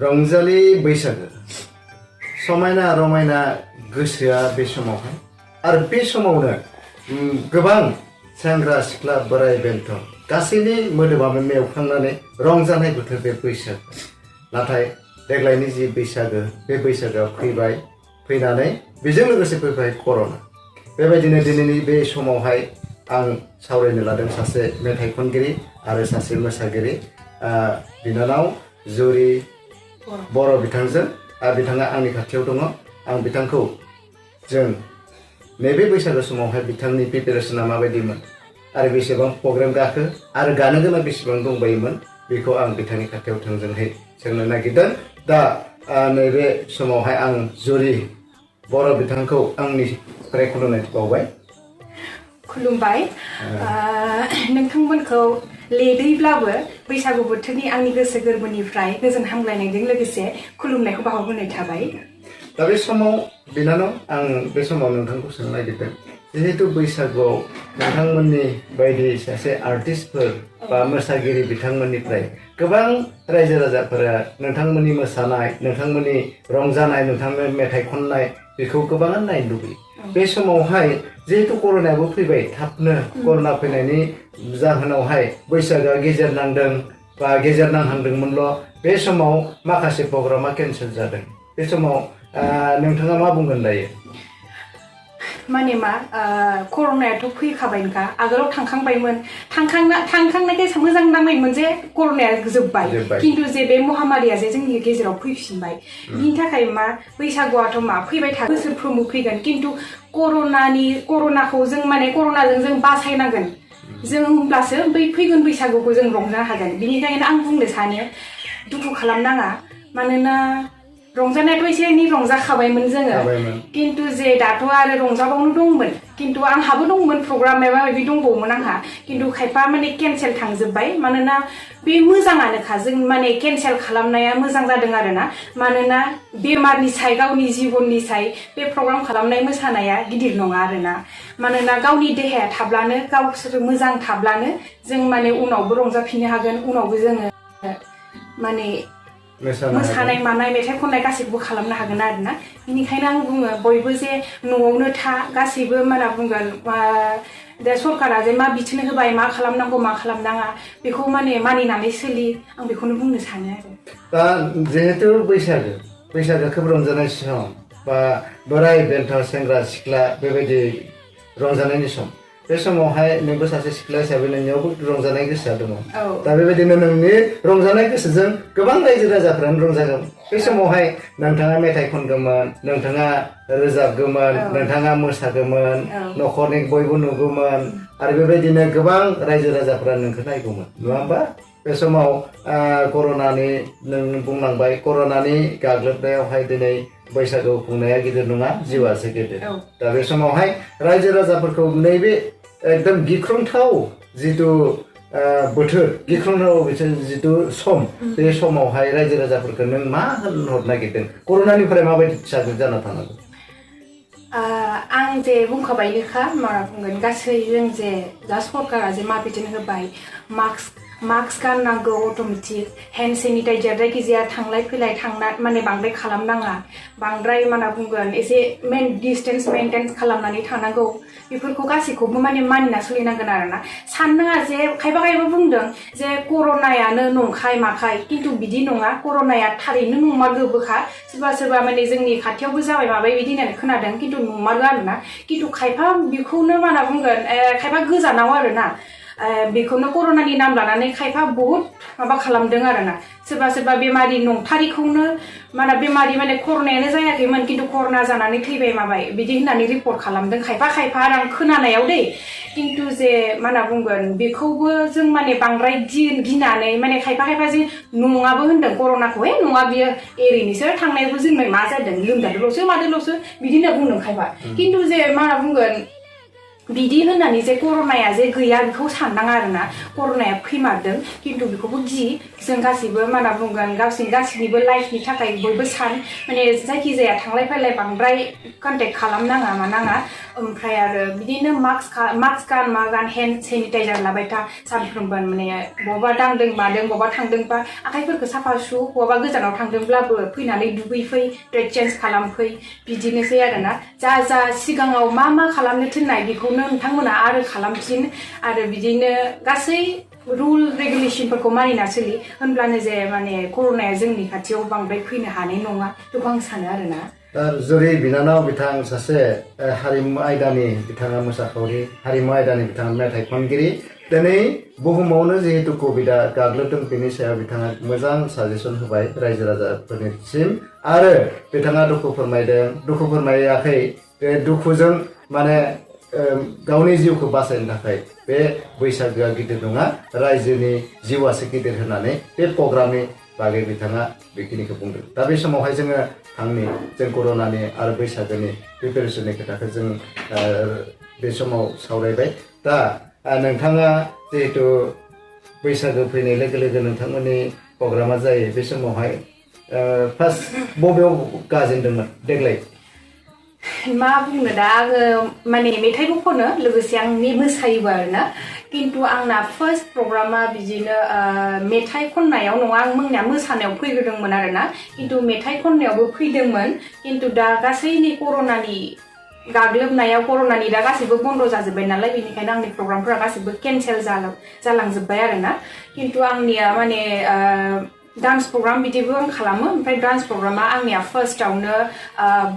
रंजालि बैसागो समायना रमायना गोसोआ बे समावहाय आरो बे समावनो गोबां सेंग्रा सिख्ला बोराय बेन्थ गासैनि मोदोमाबो मेवखांनानै रंजानाय बोथोर बे बैसागो नाथाय देग्लायनि जि बैसागो बे बैसागोआ फैनानै बेजों लोगोसे फैबाय कर'ना बेबायदिनो दिनैनि बे समावहाय आं सावरायनो लादों सासे मेथाइ खनगिरि आरो सासे मोसागिरि बिनानाव जुरि बर' बिथांजों बिथाङा आंनि खाथियाव दङ आं बिथांखौ जों नैबे बैसागो समावहाय बिथांनि प्रिपेरेसना माबायदिमोन आरो बेसेबां प्रग्राम गाखो आरो गानो गोनां बेसेबां दंबायोमोन बेखौ आं बिथांनि खाथियाव थोंजोङै सोंनो नागिरदों दा नैबे समावहाय आं जुरि बर' बिथांखौ आंनिफ्राय खुलुमनाय बावबाय खुलुमबाय नोंथांमोनखौ लेटैब्लाबो बैसागु बोथोरनि आंनि गोसो गोरबोनिफ्राय गोजोन हामलायनायजों लोगोसे खुलुमनायखौ बावहरनाय थाबाय दा बे समाव बिनानाव आं बे समाव नोंथांखौ सोंनो नागिरदों जिहेतु बैसागुआव नोंथांमोननि बायदि सासे आर्टिस्टफोर बा मोसागिरि बिथांमोननिफ्राय गोबां रायजो राजाफोरा नोंथांमोननि मोसानाय नोंथांमोननि रंजानाय नोंथांमोननि मेथाइ खननाय बेखौ गोबाङानो नायनो लुबैयो बे समावहाय जिहेतु कर'नायाबो फैबाय थाबनो कर'ना फैनायनि जाहोनावहाय बैसागोआ गेजेर नांदों बा गेजेर नांहांदोंमोनल' बे समाव माखासे प्रग्रामा केन्सेल जादों बे समाव नोंथाङा मा बुंगोन दायो माने मा कर'नायाथ' फैखाबायनोखा आगोलाव थांखांबायमोन थांखांनायखाय मोजां नांबायमोन जे कर'नाया जोब्बाय खिन्थु जे बे महामारिया जे जोंनि गेजेराव फैफिनबाय बिनि थाखाय मा बैसागुआथ' मा फैबाय थागोन बोसोरफ्रोमबो फैगोन खिन्थु कर'नाखौ जों माने कर'नाजों जों बासायनांगोन जों होमब्लासो बै फैगोन बैसागुखौ जों रंजानो हागोन बिनिखायनो आं बुंनो सानो दुखु खालामनाङा मानोना रंजानायाथ' एसे एनै रंजाखाबायमोन जोङो खिन्थु जे दाथ' आरो रंजाबावनो दंमोन खिन्थु आंहाबो दंमोन प्रग्राम माबा माबि दंबावोमोन आंहा खिन्थु खायफा माने केन्सेल थांजोब्बाय मानोना बे मोजाङानोखा जों माने केन्सेल खालामनाया मोजां जादों आरोना मानोना बेमारनि साय गावनि जिबननि साय बे प्रग्राम खालामनाय मोसानाया गिदिर नङा आरोना मानोना गावनि देहाया थाब्लानो गावसोर मोजां थाब्लानो जों माने उनावबो रंजाफिननो हागोन उनावबो जोङो माने मोसानाय मानाय मेथाइ खननाय गासैखौबो खालामनो हागोन आरोना बेनिखायनो आं बुङो बयबो जे न'आवनो था गासैबो माना बुंगोन दा सरकारा जे मा बिथोन होबाय मा खालामनांगौ मा खालामनाङा बेखौ माने मानिनानै सोलि आं बेखौनो बुंनो सानो आरो दा जिहेतु बैसागो खोब रंजानाय सम बा बोराय बेन्थ सेंग्रा सिख्ला बेबायदि रंजानायनि सम बे समावहाय नोंबो सासे सिख्ला हिसाबै नोंनियावबो रंजानाय गोसोआ दङ दा बेबायदिनो नोंनि रंजानाय गोसोजों गोबां रायजो राजाफ्रानो रंजागोन बे समावहाय नोंथाङा मेथाइ खनगौमोन नोंथाङा रोजाबगौमोन नोंथाङा मोसागौमोन न'खरनि बयबो नुगौमोन आरो बेबायदिनो गोबां रायजो राजाफ्रा नोंखौ नायगौमोन नङा होमबा बे समाव कर'नानि नों बुंलांबाय कर'नानि गाग्लोबनायावहाय दिनै बैसागु खुंनाया गिदिर नङा जिउआसो गिदिर दा बे समावहाय रायजो राजाफोरखौ नैबे एकदम गिख्रंथाव जिथु बोथोर गिख्रंथाव जिथु सम बे समावहाय रायजो राजाफोरखौ नों मा होनहरनो नागिरदों कर'नानिफ्राय माबायदि जाना थानांगौ आं जे बुंखाबायनोखा मा बुंगोन गासै जों जे दा सरकारा जे मा बिथोन होबाय मास्क गाननांगौ अट'मेटिक हेन्ड सेनिटाइजार जायखिजाया थांलाय फैलाय माने बांद्राय खालामनाङा बांद्राय मा बुंगोन एसे डिस्टेन्स मेनटेन खालामनानै थानांगौ बेफोरखौ गासैखौबो माने मानिना सोलिनांगोन आरोना साननाङा जे खायफा बुंदों जे कर'नायानो नंखाय माखाय खिन्थु बिदि नङा कर'नाया थारैनो नंमारगौबोखा सोरबा माने जोंनि खाथियावबो जाबाय माबाय बिदि होननानै खोनादों खिन्थु नंमारगौ आरोना खिन्थु खायफा बेखौनो मा बुंगोन खायफा गोजानाव आरोना बेखौनो कर'नानि नाम लानानै खायफा बहुत माबा खालामदों आरोना सोरबा बेमारि नंथारिखौनो बेमारि माने कर'नायानो जायाखैमोन खिन्थु कर'ना जानानै थैबाय माबाय बिदि होननानै रिपर्ट खालामदों खायफा आरो आं खोनानायाव दै खिन्थु जे मा बुंगोन बेखौबो जों माने बांद्राय गिनानै माने खायफा जे नङाबो होनदों कर'नाखौ नङा बियो एरैनोसो थांनायबो जोंनो मा जादों लोमजादोंल'सो मादोंल'सो बिदि होनना बुंदों खायफा खिन्थु जे मा बुंगोन बिदि होननानै जे कर'नाया जे गैया बेखौ साननाङा आरोना कर'नाया फैमारदों खिन्थु बेखौबो गि जों गासिबो मा होनना बुंगोन गासिनिबो लाइफनि थाखाय बयबो माने जायखिजाया थांलाय फैलाय बांद्राय कन्टेक्ट खालामनाङा मानाङा ओमफ्राय आरो बिदिनो मास्क गान मा गान हेन्ड सेनिटाइजार लाबाय था सानफ्रोमबो माने बबा दांदों मादों बबा थांदोंबा आखाइफोरखौ साफा सु बबा गोजानाव थांदोंब्लाबो फैनानै दुगैफै ड्रेस चेन्ज खालामफै बिदिनोसै आरोना जा सिगाङाव मा खालामनो थिननाय बेखौनो नोंथांमोना आरो खालामफिन आरो बिदिनो गासै रुल रेगुलेशनफोरखौ मानिना सोलि होनब्लानो जे माने कर'नाया जोंनि खाथियाव बांद्राय फैनो हानाय नङा बेखौ आं सानो आरोना जुरि बिनानाव बिथां सासे हारिमु आयदानि बिथाङा मोसाखावरि हारिमु आयदानि बिथाङा मेथाइ खनगिरि दिनै बुहुमावनो जिहेतु कभिडआ गाग्लोबदों बेनि सायाव बिथाङा मोजां साजेसन होबाय रायजो राजाफोरनिसिम आरो बिथाङा दुखु फोरमायदों दुखु फोरमायाखै बे दुखुजों माने गावनि जिउखौ बासायनो थाखाय बे बैसागोआ गिदिर नङा रायजोनि जिउआसो गिदिर होननानै बे प्रग्रामनि बागै बिथाङा बेखिनिखौ बुंदों दा बे समावहाय जोङो जों कर'नानि आरो बैसागोनि प्रिपेरेसननि खोथाखौ जों बे समाव सावरायबाय दा नोंथाङा जिहेतु बैसागो फैनाय लोगो लोगो नोंथांमोननि प्रग्रामा जायो बे समावहाय फार्स्ट बबेयाव गाजेनदोंमोन देग्लाय मा बुंनो दा आङो माने मेथाइबो खनो लोगोसे आं मोसायोबो आरोना खिन्थु आंना फार्स्ट प्रग्रामा बिदिनो मेथाइ खननायाव नङा आं मोंनिया मोसानायाव फैग्रोदोंमोन आरोना खिन्थु मेथाइ खननायावबो फैदोंमोन खिन्थु दा गासैनि कर'नानि गाग्लोबनायाव कर'नानि दा गासैबो बन्द जाजोब्बाय नालाय बेनिखायनो आंनि प्रग्रामफोरा गासैबो केनसेल जालांजोब्बाय आरोना खिन्थु आंनिया माने डान्स प्रग्राम बिदिबो आं खालामो ओमफ्राय डान्स प्रग्रामा आंनिया फार्स्टआवनो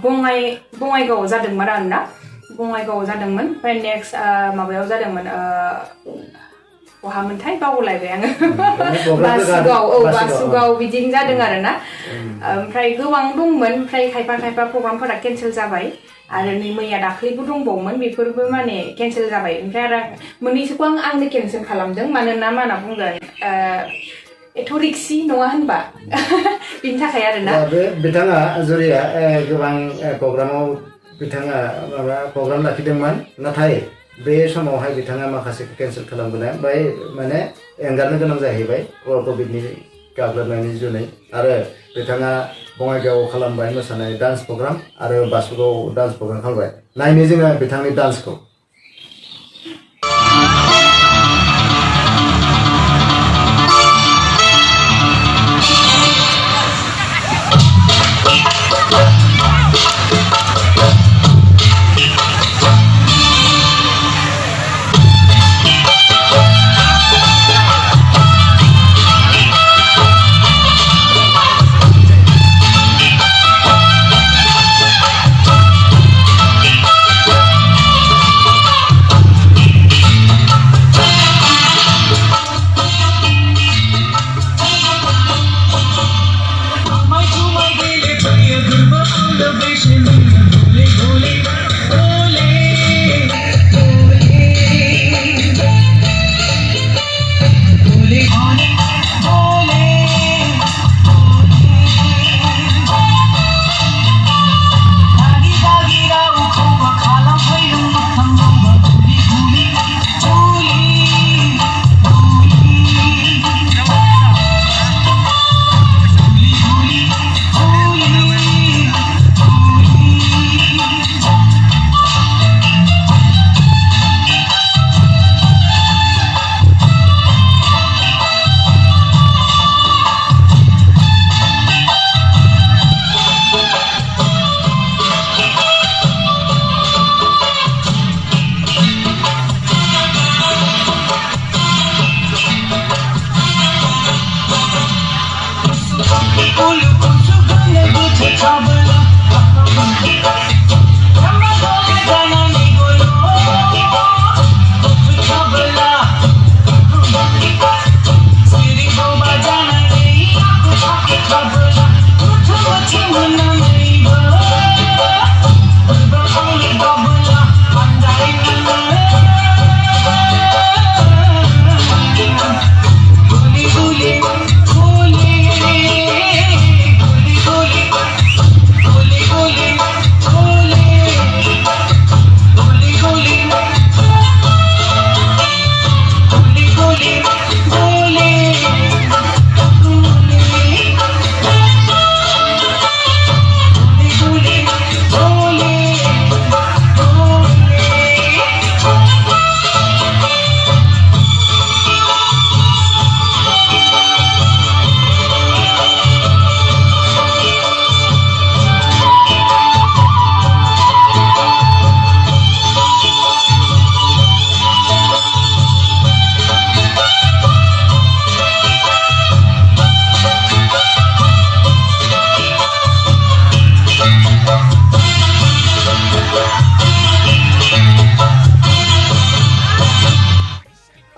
बङाइगावआव जादोंमोन आरोना बङाइगावआव जादोंमोन ओमफ्राय नेक्स्ट माबायाव जादोंमोन बहामोनथाय बावलायबाय आङो बासुगाव बिदिनो जादों आरोना ओमफ्राय गोबां दंमोन ओमफ्राय खायफा प्रग्रामफोरा केनसेल जाबाय आरो नै मैया दाख्लैबो दंबावोमोन बेफोरबो माने केनसेल जाबाय ओमफ्राय आरो मोननैसोखौ आंनो केनसेल खालामदों मानोना मा होनना बुंगोन एथ' रिक्सि नङा होनबा बिनि थाखाय आरोना बिथाङा जुरिया गोबां प्रग्रामाव बिथाङा माबा प्रग्राम लाखिदोंमोन नाथाय बे समावहाय बिथाङा माखासे केनसेल खालामबोनाय ओमफ्राय माने एंगारनो गोनां जाहैबाय कभिडनि गाग्लोबनायनि जुनै आरो बिथाङा बङाइगावआव खालामबाय मोसानाय डान्स प्रग्राम आरो बासुगाव डान्स प्रग्राम खालामबाय नायनो जोङो बिथांनि डान्सखौ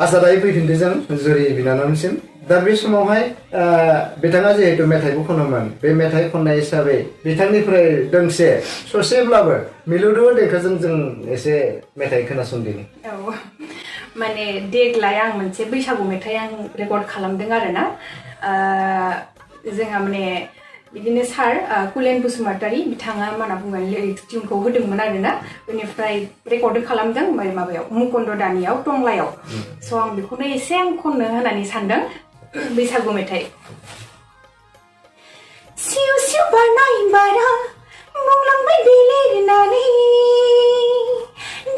आसा दायो फैफिनदों जों जुरि बिनानावनिसिम दा बे समावहाय बिथाङा जिहेतु मेथाइबो खनोमोन बे मेथाइ खननाय हिसाबै बिथांनिफ्राय दोंसे ससेब्लाबो मिलौदो देंखोजों जों एसे मेथाइ खोनासंदिनि औ माने देग्लाय आं मोनसे बैसागु मेथाइ आं रेकर्ड खालामदों आरोना जोंहा माने बिदिनो सार कुलेन बसुमतारी बिथाङा मा होनना बुंगोन लिरिक्स टिउनखौ होदोंमोन आरोना बेनिफ्राय रेकर्डिं खालामदों माबायाव मुकुन्द दानियाव टंलायाव स' आं बेखौनो एसे आं खननो होननानै सानदों बैसागु मेथाइ सिउ सिउ बारनाय बारा बुंलांबाय बिलिरनानै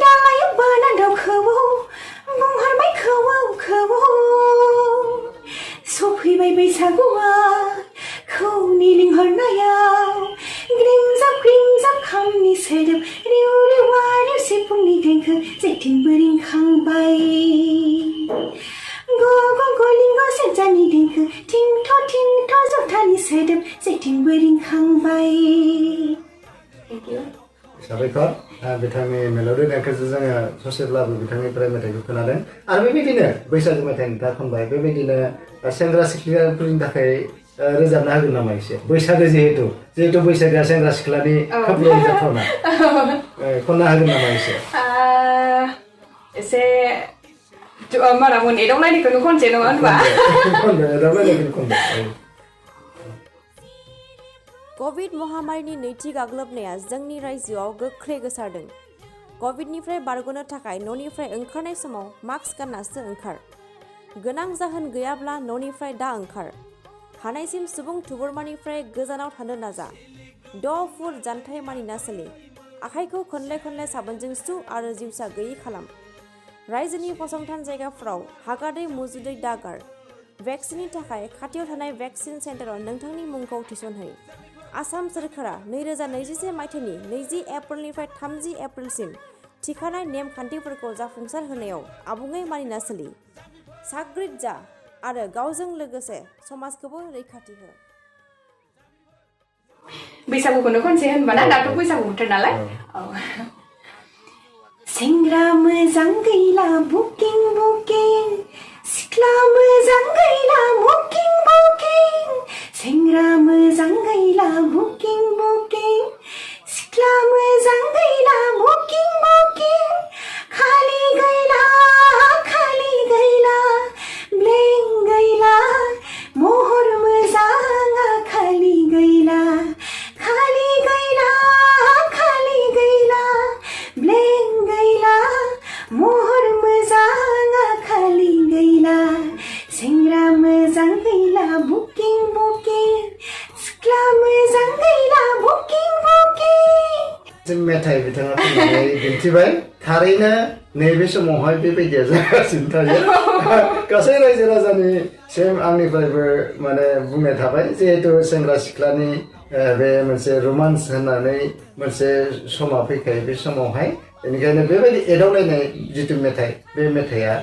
दालायाव बाना दावखौवौ बुंहरबाय खौवौ खौवौ सफैबाय बैसागुआ खौनि लिंहरनायाव ग्रिमजाब खामनि सोदोब रिउ रिवा रिउ सिफुंनि देंखो जेथिंबो रिंखांबाय गलिंग सेरजानि देंखो थिंथ' जथानि सोदोब जेथिंबो रिंखांबाय साबायखर बिथांनि मेलौदो देंखोजों जोङो ससेब्लाबो बिथांनिफ्राय मेथाइखौ खोनादों आरो बेबायदिनो बैसागु मेथाइ नोंथाङा खनबाय बेबायदिनो सेंग्रा सिख्लाफोरनि थाखाय रोजाबना होगोन नामा एसे बैसागो जिहेतु बैसागोआ सेंग्रा सिख्लानि खोब रंजाथावना खनना होगोन नामा एसे मारा बुंनो एदावलायनायखौनो खनसे नङा होनबा कभिड महामारिनि नैथि गाग्लोबनाया जोंनि रायजोआव गोख्रै गोसारदों। कभिडनिफ्राय बारग'नो थाखाय न'निफ्राय ओंखारनाय समाव मास्क गाननासो ओंखार। गोनां जाहोन गैयाब्ला न'निफ्राय दा ओंखार। हानायसिम सुबुं थुबुरमानिफ्राय गोजानाव थानो नाजा। 6 फुट जानथाय मानिना सोलि। आखाइखौ खनले साबोनजों सु आरो जिउसा गैयै खालाम। रायजोनि फसंथान जायगाफोराव हागादै मुजुदै दागार। भेक्सिननि थाखाय खाथियाव थानाय भेक्सिन सेन्टाराव नोंथांनि मुंखौ थिसनहै। आसाम सोरखारा 2021 मायथाइनि 20 एप्रिलनिफ्राय 30 एप्रिलसिम थिखानाय नेम खान्थिफोरखौ जाफुंसार होनायाव आबुङै मानिना सोलि। साग्रिद जा आरो गावजों लोगोसे समाजखौबो रैखाथि हो। बैसागुखौनो खनसे होनबाना दाथ' बैसागु बोथोर नालाय सेंग्रा मोजां गैला बुकिं सिख्ला मोजां गैला बुकिं सेंग्रा मोजां गैला बुकिं सिख्ला मोजां गैला बुकिं खालि गैला ब्लें गैला महर मोजाङा खालि गैला ब्लें गैला महर मोजाङा खालि गैला सेंग्रा मोजां गैला बुकिं सिख्ला मोजां गैला बुकिं मेथाइ बिथाङा खननानै दिन्थिबाय थारैनो नैबे समावहाय बेबायदिया जागासिनो थायो गासै रायजो राजानिसिम आंनिफ्रायबो माने बुंनाय थाबाय जिहेतु सेंग्रा सिख्लानि बे मोनसे रोमान्स होननानै मोनसे समा फैखायो बे समावहाय बेनिखायनो बेबायदि एदावलायनाय जिथु मेथाइ बे मेथाइआ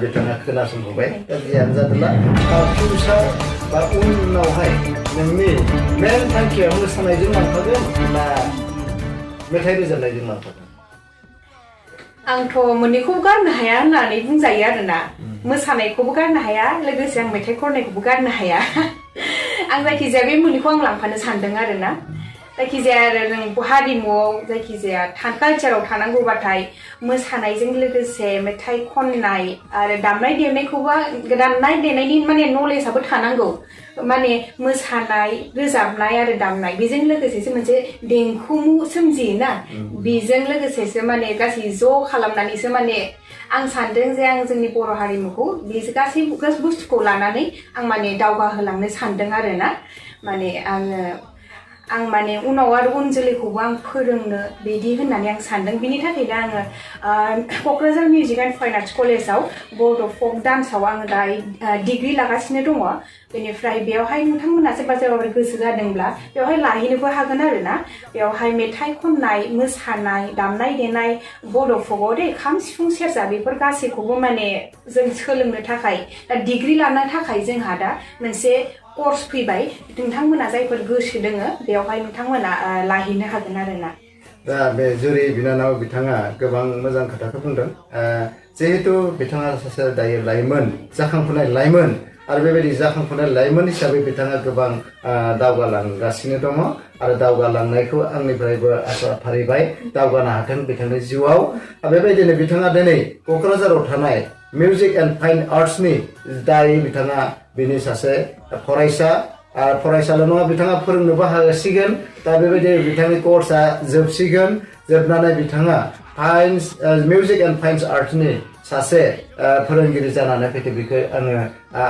बिथाङा खोनासंबोबाय दा जियानो जादोंला फिउचार बा उनावहाय नोंनि मेन थांखिया मोसानायजों लांफागोन ना मेथाइ रोजाबनायजों लांफागोन आंथ' मोननैखौबो गारनो हाया होननानै बुंजायो आरोना मोसानायखौबो गारनो हाया लोगोसे आं मेथाइ खननायखौबो गारनो हाया आं जायखिजाया बे मोननैखौ आं लांफानो सानदों आरोना जायखिजाया आरो जों हारिमुआव जायखिजाया कालचाराव थानांगौबाथाय मोसानायजों लोगोसे मेथाइ खननाय आरो दामनाय देनायनि माने नलेजआबो थानांगौ माने मोसानाय रोजाबनाय आरो दामनाय बेजों लोगोसेसो मोनसे देंखोमु सोमजियोना बेजों लोगोसेसो माने गासै ज' खालामनानैसो माने आं सानदों जे आं जोंनि बर' हारिमुखौ बे गासै बुस्थुखौ लानानै आं माने दावगाहोलांनो सानदों आरोना माने आं माने उनाव आरो उन जोलैखौबो आं फोरोंनो बिदि होननानै आं सानदों बिनि थाखायनो आङो Kokrajhar music and fine arts कलेजाव बड' फक डान्सआव आङो दा डिग्रि लागासिनो दङ बेनिफ्राय बेवहाय नोंथांमोना सोरबा गोसो जादोंब्ला बेवहाय लाहैनोबो हागोन आरोना बेवहाय मेथाइ खननाय मोसानाय दामनाय देनाय बड' फकआव खाम सिफुं सेरजा बेफोर गासैखौबो माने जों सोलोंनो थाखाय दा डिग्रि लानो थाखाय जोंहा दा मोनसे कर्स फैबाय नोंथांमोना जायफोर गोसो दोङो बेवहाय नोंथांमोना लाहैनो हागोन आरोना दा बे जुरि बिनानाव बिथाङा गोबां मोजां खोथाखौ बुंदों जिहेतु बिथाङा सासे दायो लाइमोन जाखांफुनाय लाइमोन आरो बेबायदि जाखांफुनाय लाइमोन हिसाबै बिथाङा गोबां दावगालांगासिनो दङ आरो दावगालांनायखौ आंनिफ्रायबो आसा फारिबाय दावगानो हाथों बिथांनि जिउआव बेबायदिनो बिथाङा दिनै क'क्राझाराव थानाय मिउजिक एन्ड फाइन आर्ट्सनि दायो बिथाङा बिनि सासे फरायसा फरायसाल' नङा बिथाङा फोरोंनोबो हासिगोन दा बेबायदि बिथांनि कर्सआ जोबसिगोन जोबनानै बिथाङा फाइन्स मिउजिक एन्ड फाइन आर्ट्सनि सासे फोरोंगिरि जानानै फैदों बेखौ आङो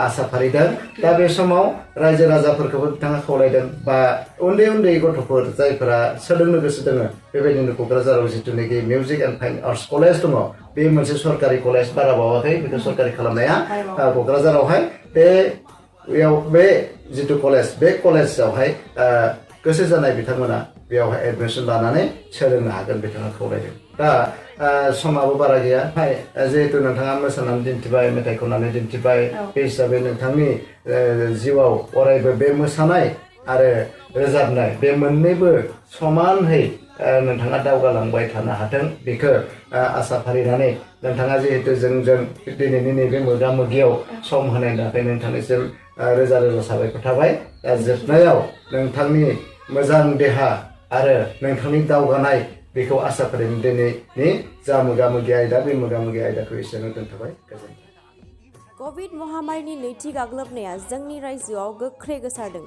आसा फारिदों दा बे समाव रायजो राजाफोरखौबो बिथाङा खावलायदों बा उन्दै उन्दै गथ'फोर जायफोरा सोलोंनो गोसो दङ बेबायदिनो क'क्राझाराव जिथुनाखि music and fine arts college दङ बे मोनसे सरकारि कलेज बारा बावाखै बेखौ सरकारि खालामनाया क'क्राझारावहाय बे जिथु कलेज बे कलेजावहाय गोसो जानाय बिथांमोना बेयावहाय एडमिसन लानानै सोलोंनो हागोन बिथाङा खावलायदों दा समाबो बारा गैया जिहेतु नोंथाङा मोसानानै दिन्थिबाय मेथाइ खननानै दिन्थिबाय बे हिसाबै नोंथांनि जिउआव अरायबो बे मोसानाय आरो रोजाबनाय बे मोननैबो समानहै नोंथाङा दावगालांबाय थानो हाथों बेखौ आसा फारिनानै नोंथाङा जिहेतु जोंजों दिनैनि नैबे मोगा मोगियाव सम होनायनि थाखाय नोंथांनिसिम रोजा रोजा साबायखर थाबाय दा जोबनायाव नोंथांनि मोजां देहा आरो नोंथांनि दावगानाय बेखौ आसा फारिनो दिनैनि जा मोगा मोगि आयदा बे मोगा मोगि आयदाखौ एसेनो दोनथ'बाय गोजोन्थों। कभिड महामारिनि नैथि गाग्लोबनाया जोंनि रायजोआव गोख्रै गोसारदों।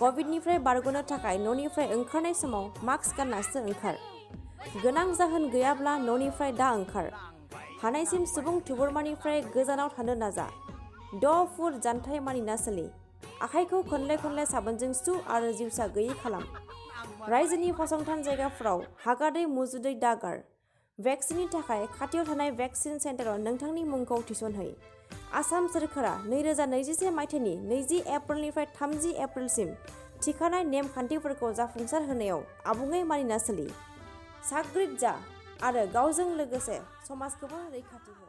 कभिडनिफ्राय बारग'नो थाखाय न'निफ्राय ओंखारनाय समाव मास्क गाननासो ओंखार। गोनां जाहोन गैयाब्ला न'निफ्राय दा ओंखार। हानायसिम सुबुं थुबुरमानिफ्राय गोजानाव थानो नाजा। 10 फुट जानथाय मानिना सोलि। आखाइखौ खनले खनले साबोनजों सु आरो जिउसा गैयै खालाम। रायजोनि फसंथान जायगाफोराव हागादै मुजुदै दागार। भेक्सिननि थाखाय खाथियाव थानाय भेक्सिन सेन्टाराव नोंथांनि मुंखौ थिसनहै। आसाम सोरखारा 2021 मायथाइनि 20 एप्रिलनिफ्राय 30 एप्रिलसिम थिखानाय नेम खान्थिफोरखौ जाफुंसार होनायाव आबुङै मानिना सोलि। साग्रिद जा आरो गावजों लोगोसे समाजखौबो रैखाथि हो।